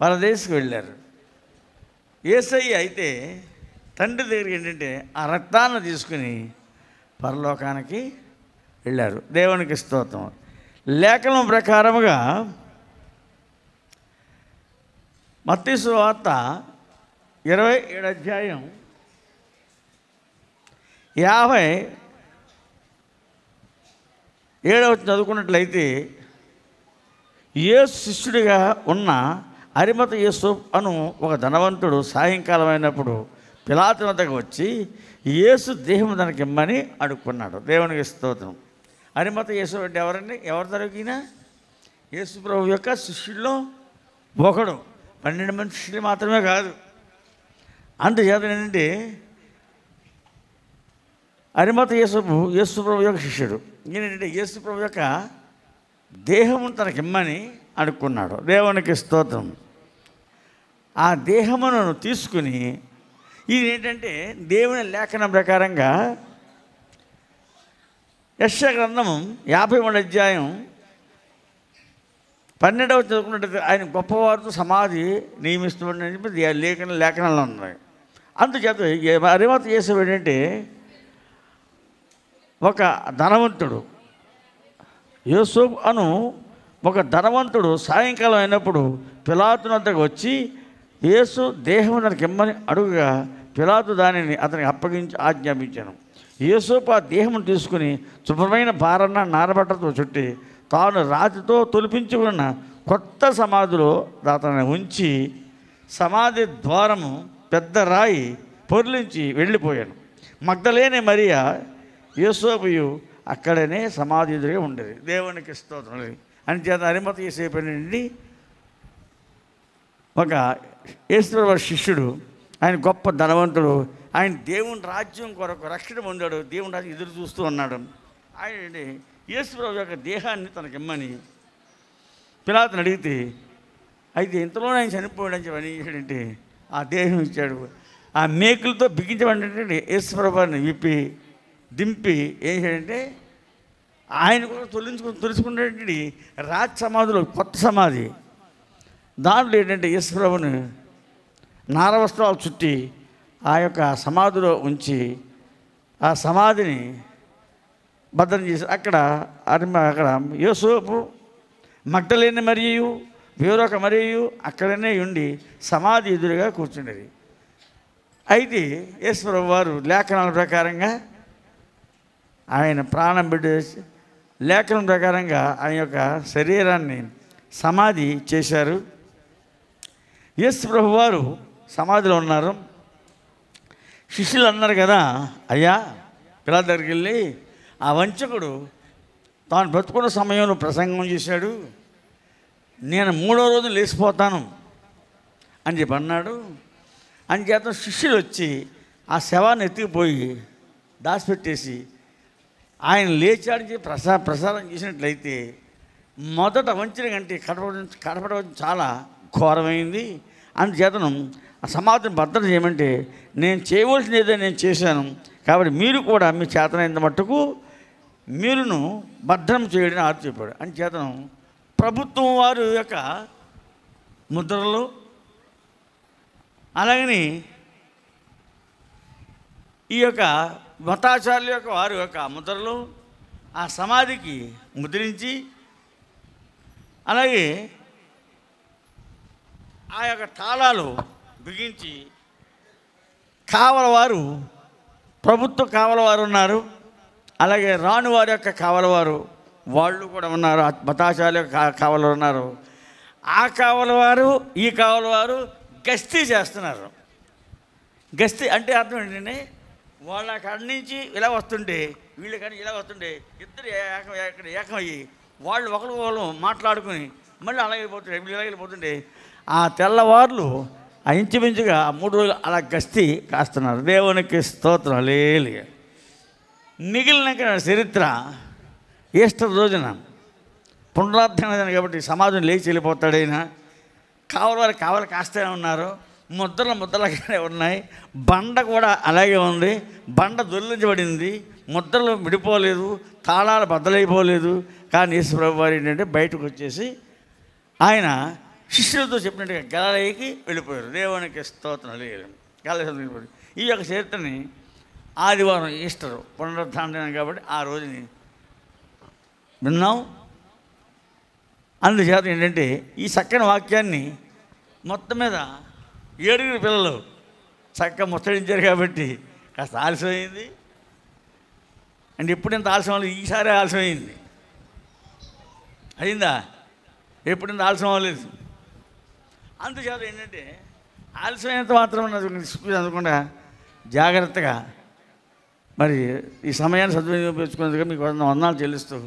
పరదేశుకి వెళ్ళారు. యేసయ్య అయితే తండ్రి దగ్గరికి ఏంటంటే ఆ రక్తాన్ని తీసుకుని పరలోకానికి వెళ్ళారు. దేవునికి స్తోత్రం. లేఖనం ప్రకారముగా మత్తయి సువార్త 27:57 చదువుకున్నట్లయితే యేసు శిష్యుడిగా ఉన్న అరిమత యేసు అను ఒక ధనవంతుడు సాయంకాలం అయినప్పుడు పిలాతు వద్దకు వచ్చి యేసు దేహం తనకి ఇమ్మని అడుక్కున్నాడు. దేవునికి స్తోత్రం. అరిమత యేసు అంటే ఎవరండి? ఎవరు తరగిన యేసు ప్రభు యొక్క శిష్యుల్లో ఒకడు. 12 మంది శిష్యులు మాత్రమే కాదు. అందుచేత ఏంటంటే అరిమత యేసు ప్రభు యొక్క శిష్యుడు. ఏంటంటే యేసు ప్రభు యొక్క దేహము తనకిమ్మని అడుక్కున్నాడు. దేవునికి స్తోత్రం. ఆ దేహమును తీసుకుని ఇది ఏంటంటే దేవుని లేఖనం ప్రకారంగా యెషయా గ్రంథము 53 12వ చదువుకున్నట్టయితే ఆయన గొప్పవారితో సమాధి నియమిస్తుందని చెప్పి లేఖనాలు ఉన్నాయి. అందుచేత అరిమత యేసు ఏంటంటే ఒక ధనవంతుడు, యోసేపు అను ఒక ధనవంతుడు సాయంకాలం అయినప్పుడు పిలాతు వద్దకు వచ్చి యేసు దేహం తనకి ఇమ్మని అడుగుగా పిలాతు దానిని అతనికి అప్పగించి ఆజ్ఞాపించాను. యోసేపు ఆ దేహం తీసుకుని శుభ్రమైన భారన్న నారబట్టతో చుట్టి తాను రాతితో తొలిపించుకున్న కొత్త సమాధిలో అతన్ని ఉంచి సమాధి ద్వారము పెద్ద రాయి పొర్లించి వెళ్ళిపోయాను. మగ్దలేని మరియా యోసేపుయు అక్కడనే సమాధి ఎదురుగా ఉండేది. దేవునికి స్తోత్రం. అని చేత అరిమత యేసేపండి ఒక యేసుప్రభు శిష్యుడు, ఆయన గొప్ప ధనవంతుడు, ఆయన దేవుని రాజ్యం కొరకు రక్షణ పొందాడు, దేవుని రాజ్యం ఎదురు చూస్తూ ఉన్నాడు. ఆయన యేసుప్రభు యొక్క దేహాన్ని తనకి ఇమ్మని పిలాతుని అడిగితే, అయితే ఇంతలోనే ఆయన చనిపోయాడని చెప్పి అని చేశాడంటే ఆ దేహం ఇచ్చాడు. ఆ మేకులతో బిగించబడినటువంటి యేసుప్రభుని విప్పి దింపి ఏం చేశాడంటే ఆయన కూడా తొలుచుకున్నటువంటి రాజ్ సమాధిలో కొత్త సమాధి, దాంట్లో ఏంటంటే యేసుప్రభుని నారవస్త్రాలు చుట్టి ఆ యొక్క సమాధిలో ఉంచి ఆ సమాధిని భద్రం చేసి అక్కడ యోసేపు మగ్దలేని మరియు వేరొక మరియు అక్కడనే ఉండి సమాధి ఎదురుగా కూర్చుండేది. అయితే యేసుప్రభు వారు లేఖనాల ప్రకారంగా ఆయన ప్రాణం పెట్టేసి లేఖనం ప్రకారంగా ఆయన యొక్క శరీరాన్ని సమాధి చేశారు. యేసుప్రభు వారు సమాధిలో ఉన్నారు. శిష్యులు అన్నారు కదా, అయ్యా పిల్లల దగ్గరికి వెళ్ళి ఆ వంచకుడు తాను బ్రతుకున్న సమయంలో ప్రసంగం చేశాడు, నేను 3వ రోజు లేచిపోతాను అని చెప్పి అన్నాడు. అని చేత శిష్యులు వచ్చి ఆ శవాన్ని ఎత్తుకుపోయి దాచిపెట్టేసి ఆయన లేచాడని చెప్పి ప్రసారం చేసినట్లయితే మొదట వంచిన కంటే కడపడం చాలా ఘోరమైంది. అందుచేతను ఆ సమాధిని భద్రత చేయమంటే నేను చేయవలసింది ఏదో నేను చేశాను, కాబట్టి మీరు కూడా మీ చేతనైనంత మట్టుకు మీరును భద్రం చేయడని ఆరు చెప్పాడు. అందుచేతను ప్రభుత్వం వారి యొక్క ముద్రలు అలాగని ఈ యొక్క మతాచార్యుల యొక్క వారి యొక్క ముద్రలు ఆ సమాధికి ముద్రించి అలాగే ఆ యొక్క తాళాలు బిగించి కావలవారు, ప్రభుత్వ కావలవారు ఉన్నారు, అలాగే రాణి వారి యొక్క కావలవారు వాళ్ళు కూడా ఉన్నారు, మతాచార్యుల యొక్క కావలవారు ఉన్నారు. ఆ కావలవారు ఈ కావలవారు గస్తీ చేస్తున్నారు. గస్తీ అంటే అర్థం ఏంటంటే వాళ్ళ కాడి నుంచి ఇలా వస్తుంటే వీళ్ళ కాడి ఇలా వస్తుంటే ఇద్దరు ఏకమయ్యి వాళ్ళు ఒకరు మాట్లాడుకుని మళ్ళీ అలాగే పోతుంటే వీళ్ళు ఇలాగే పోతుంటే ఆ తెల్లవార్లు ఆ ఇంచుమించుగా 3 రోజులు అలా గస్తీ కాస్తున్నారు. దేవునికి స్తోత్రం. హల్లెలూయా. మిగిలిన చరిత్ర ఈస్టర్ రోజున పునరుద్ధరణ కాబట్టి సమాజం లేచి వెళ్ళిపోతాడైనా కావలి కాస్తూనే ఉన్నారు, ముద్దలుగానే ఉన్నాయి, బండ కూడా అలాగే ఉంది, బండ దొర్లించబడింది, ముద్రలు విడిపోలేదు, తాళాలు బద్దలైపోలేదు. కానీ యేసుప్రభు వారు ఏంటంటే బయటకు వచ్చేసి ఆయన శిష్యులతో చెప్పినట్టుగా గలిలయకి వెళ్ళిపోయారు. దేవునికి స్తోత్రం. గలిలయ ఈ యొక్క చరిత్రని ఆదివారం ఈస్టర్ పునరుద్ధరణ కాబట్టి ఆ రోజుని విన్నాం. అందుచేత ఏంటంటే ఈ చక్కని వాక్యాన్ని మొత్తం మీద 7 పిల్లలు చక్కగా ముచ్చడించారు కాబట్టి కాస్త ఆలస్యమైంది. అంటే ఎప్పుడు ఇంత ఆలస్యం అవ్వలేదు, ఈసారి ఆలస్యమైంది. అయిందా? ఎప్పుడు ఇంత ఆలస్యం అవ్వలేదు. అందుచేత ఏంటంటే ఆలస్యమైనంత మాత్రం అందుకుండా జాగ్రత్తగా మరి ఈ సమయాన్ని సద్వినియోగించుకునేందుకు మీకు వందనాలు చెల్లిస్తూ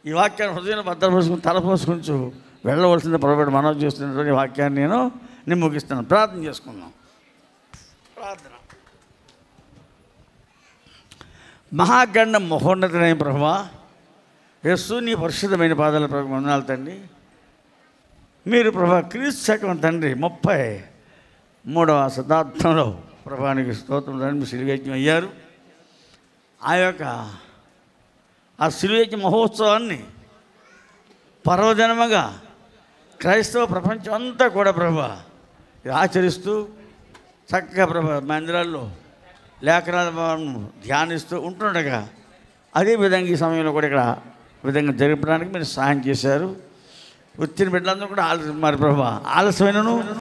ఈ వాక్యాన్ని హృదయంలో భద్రపరుచుకుని తలపోసుకుంటూ వెళ్ళవలసింది పొరపాటు మనవి చేస్తున్నటువంటి వాక్యాన్ని నేను ముగిస్తున్నాను. ప్రార్థన చేసుకుందాం. ప్రార్థన. మహాగండం మహోన్నతమైన ప్రభువా, యేసు నీ పరిశుద్ధమైన పాదాల ప్రభు వందనాలు తండ్రి. మీరు ప్రభా క్రీస్తు శకం తండ్రి 33వ శతాబ్దంలో ప్రభానికి స్తోత్రం తండ్రి మీరు శిలువయజ్ఞం అయ్యారు. ఆ యొక్క ఆ శిలువయజ్ఞ మహోత్సవాన్ని పర్వదినముగా క్రైస్తవ ప్రపంచం అంతా కూడా ప్రభా ఇది ఆచరిస్తూ చక్కగా ప్రభా మందిరాల్లో లేఖనాలను ధ్యానిస్తూ ఉంటుండగా అదేవిధంగా ఈ సమయంలో కూడా ఇక్కడ విధంగా జరపడానికి మీరు సహాయం చేశారు. వచ్చిన బిడ్డలందరూ కూడా మరి ప్రభా ఆలస్యమైనను